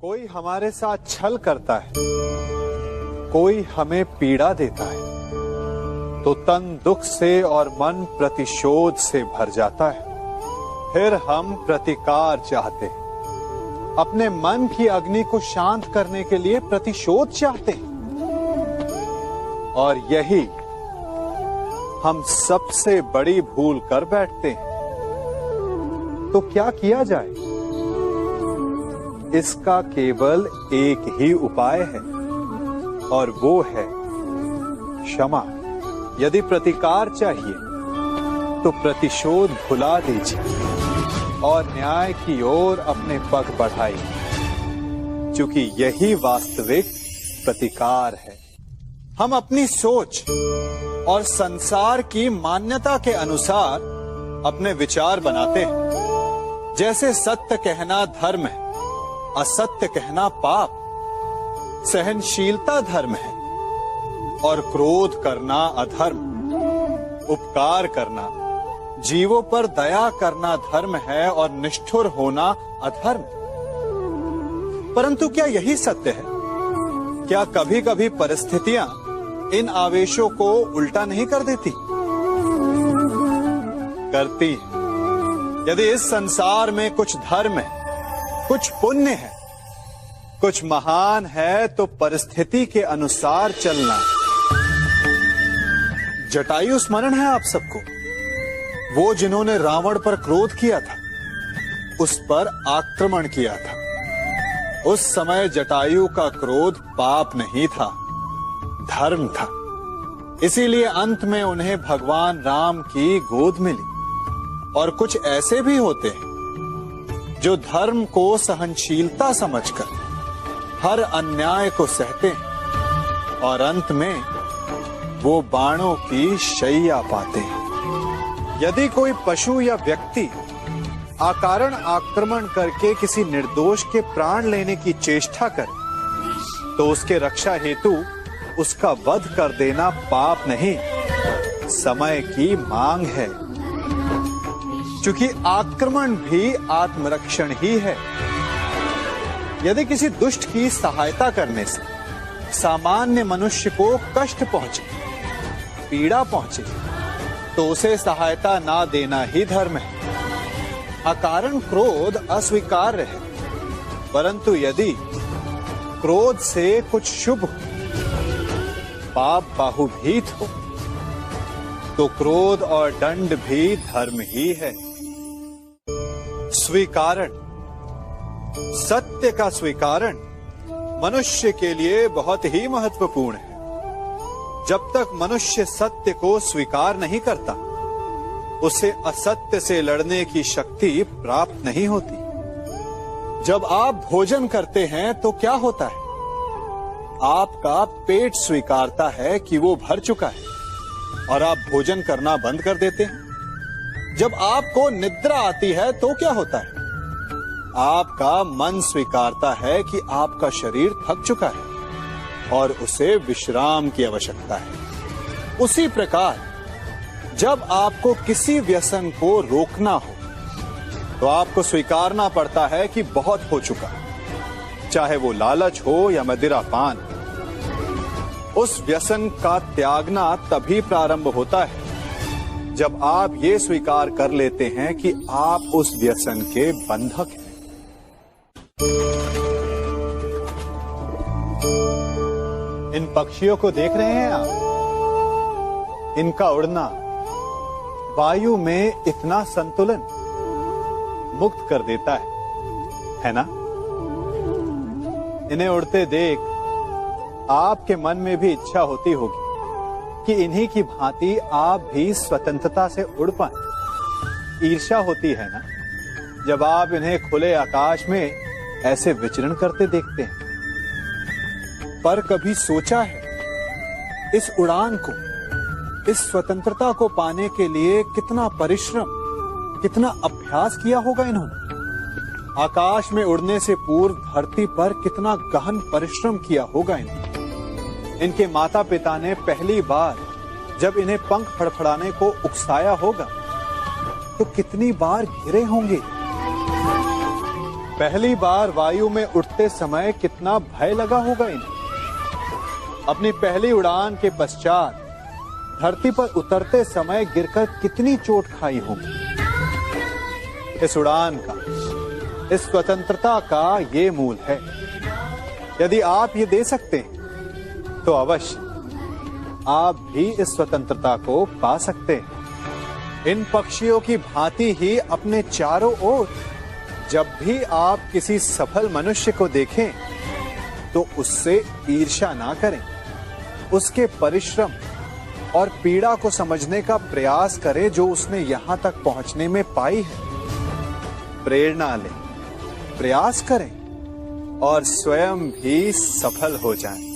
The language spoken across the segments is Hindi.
कोई हमारे साथ छल करता है, कोई हमें पीड़ा देता है, तो तन दुख से और मन प्रतिशोध से भर जाता है। फिर हम प्रतिकार चाहते हैं, अपने मन की अग्नि को शांत करने के लिए प्रतिशोध चाहते हैं। और यही हम सबसे बड़ी भूल कर बैठते हैं। तो क्या किया जाए? इसका केवल एक ही उपाय है और वो है क्षमा। यदि प्रतिकार चाहिए तो प्रतिशोध भुला दीजिए और न्याय की ओर अपने पग बढ़ाइए, क्योंकि यही वास्तविक प्रतिकार है। हम अपनी सोच और संसार की मान्यता के अनुसार अपने विचार बनाते हैं। जैसे सत्य कहना धर्म है, असत्य कहना पाप, सहनशीलता धर्म है और क्रोध करना अधर्म, उपकार करना, जीवों पर दया करना धर्म है और निष्ठुर होना अधर्म। परंतु क्या यही सत्य है? क्या कभी कभी परिस्थितियां इन आवेशों को उल्टा नहीं कर देती? करती है। यदि इस संसार में कुछ धर्म है, कुछ पुण्य है, कुछ महान है, तो परिस्थिति के अनुसार चलना। जटायु स्मरण है आप सबको, वो जिन्होंने रावण पर क्रोध किया था, उस पर आक्रमण किया था। उस समय जटायु का क्रोध पाप नहीं था, धर्म था। इसीलिए अंत में उन्हें भगवान राम की गोद मिली। और कुछ ऐसे भी होते हैं जो धर्म को सहनशीलता समझकर हर अन्याय को सहते हैं और अंत में वो बाणों की शैया पाते हैं। यदि कोई पशु या व्यक्ति अकारण आक्रमण करके किसी निर्दोष के प्राण लेने की चेष्टा करे, तो उसके रक्षा हेतु उसका वध कर देना पाप नहीं, समय की मांग है। क्योंकि आक्रमण भी आत्मरक्षण ही है। यदि किसी दुष्ट की सहायता करने से सामान्य मनुष्य को कष्ट पहुंचे, पीड़ा पहुंचे, तो उसे सहायता ना देना ही धर्म है। अकारण क्रोध अस्वीकार्य है, परंतु यदि क्रोध से कुछ शुभ पाप बाहुभीत हो, तो क्रोध और दंड भी धर्म ही है। स्वीकारण, सत्य का स्वीकारण मनुष्य के लिए बहुत ही महत्वपूर्ण है। जब तक मनुष्य सत्य को स्वीकार नहीं करता, उसे असत्य से लड़ने की शक्ति प्राप्त नहीं होती। जब आप भोजन करते हैं तो क्या होता है? आपका पेट स्वीकारता है कि वो भर चुका है और आप भोजन करना बंद कर देते हैं। जब आपको निद्रा आती है तो क्या होता है? आपका मन स्वीकारता है कि आपका शरीर थक चुका है और उसे विश्राम की आवश्यकता है। उसी प्रकार जब आपको किसी व्यसन को रोकना हो, तो आपको स्वीकारना पड़ता है कि बहुत हो चुका, चाहे वो लालच हो या मदिरापान। उस व्यसन का त्यागना तभी प्रारंभ होता है जब आप ये स्वीकार कर लेते हैं कि आप उस व्यसन के बंधक हैं। इन पक्षियों को देख रहे हैं आप? इनका उड़ना वायु में इतना संतुलन मुक्त कर देता है ना? इन्हें उड़ते देख आपके मन में भी इच्छा होती होगी कि इन्हीं की भांति आप भी स्वतंत्रता से उड़ पाएं। ईर्ष्या होती है ना, जब आप इन्हें खुले आकाश में ऐसे विचरण करते देखते हैं। पर कभी सोचा है, इस उड़ान को, इस स्वतंत्रता को पाने के लिए कितना परिश्रम, कितना अभ्यास किया होगा इन्होंने? आकाश में उड़ने से पूर्व धरती पर कितना गहन परिश्रम किया होगा इन्होंने? इनके माता पिता ने पहली बार जब इन्हें पंख फड़फड़ाने को उकसाया होगा, तो कितनी बार घिरे होंगे। पहली बार वायु में उड़ते समय कितना भय लगा होगा इन्हें। अपनी पहली उड़ान के पश्चात धरती पर उतरते समय गिरकर कितनी चोट खाई होगी। इस उड़ान का, इस स्वतंत्रता का ये मूल है। यदि आप ये दे सकते हैं तो अवश्य आप भी इस स्वतंत्रता को पा सकते हैं। इन पक्षियों की भांति ही अपने चारों ओर जब भी आप किसी सफल मनुष्य को देखें तो उससे ईर्ष्या ना करें। उसके परिश्रम और पीड़ा को समझने का प्रयास करें जो उसने यहां तक पहुंचने में पाई है। प्रेरणा लें, प्रयास करें और स्वयं भी सफल हो जाएं।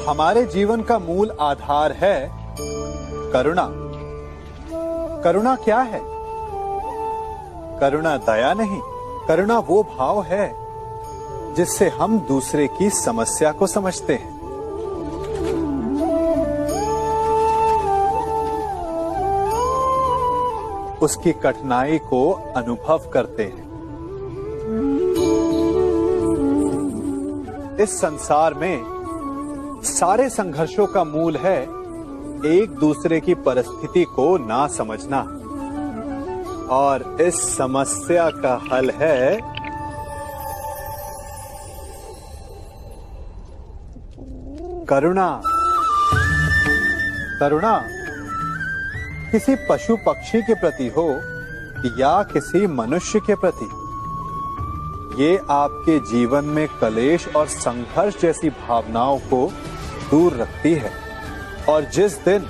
हमारे जीवन का मूल आधार है करुणा। करुणा क्या है? करुणा दया नहीं, करुणा वो भाव है जिससे हम दूसरे की समस्या को समझते हैं। उसकी कठिनाई को अनुभव करते हैं। इस संसार में सारे संघर्षों का मूल है एक दूसरे की परिस्थिति को ना समझना, और इस समस्या का हल है करुणा। करुणा किसी पशु पक्षी के प्रति हो या किसी मनुष्य के प्रति, ये आपके जीवन में कलेश और संघर्ष जैसी भावनाओं को दूर रखती है। और जिस दिन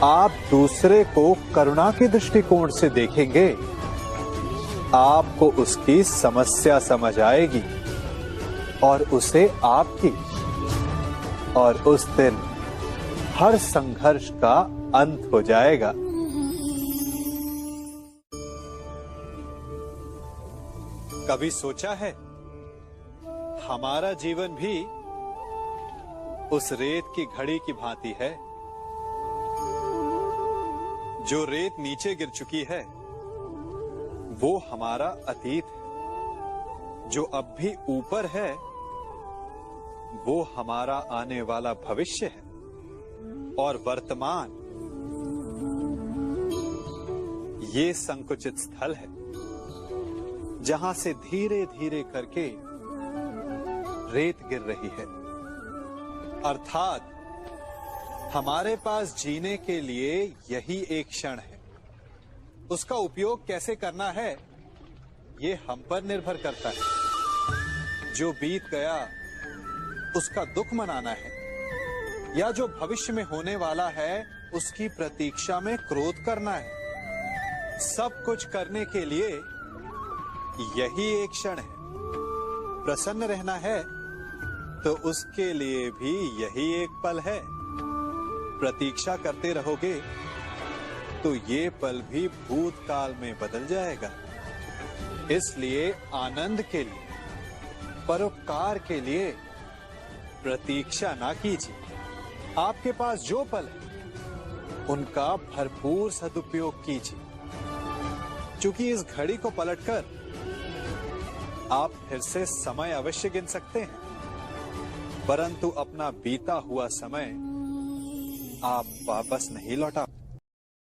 आप दूसरे को करुणा के दृष्टिकोण से देखेंगे, आपको उसकी समस्या समझ आएगी और उसे आपकी, और उस दिन हर संघर्ष का अंत हो जाएगा। कभी सोचा है हमारा जीवन भी उस रेत की घड़ी की भांति है? जो रेत नीचे गिर चुकी है वो हमारा अतीत है। जो अब भी ऊपर है वो हमारा आने वाला भविष्य है। और वर्तमान ये संकुचित स्थल है जहां से धीरे धीरे करके रेत गिर रही है। अर्थात हमारे पास जीने के लिए यही एक क्षण है। उसका उपयोग कैसे करना है ये हम पर निर्भर करता है। जो बीत गया उसका दुख मनाना है, या जो भविष्य में होने वाला है उसकी प्रतीक्षा में क्रोध करना है। सब कुछ करने के लिए यही एक क्षण है। प्रसन्न रहना है तो उसके लिए भी यही एक पल है। प्रतीक्षा करते रहोगे तो ये पल भी भूतकाल में बदल जाएगा। इसलिए आनंद के लिए, परोपकार के लिए प्रतीक्षा ना कीजिए। आपके पास जो पल है उनका भरपूर सदुपयोग कीजिए, क्योंकि इस घड़ी को पलटकर आप फिर से समय अवश्य गिन सकते हैं, परंतु अपना बीता हुआ समय आप वापस नहीं लौटा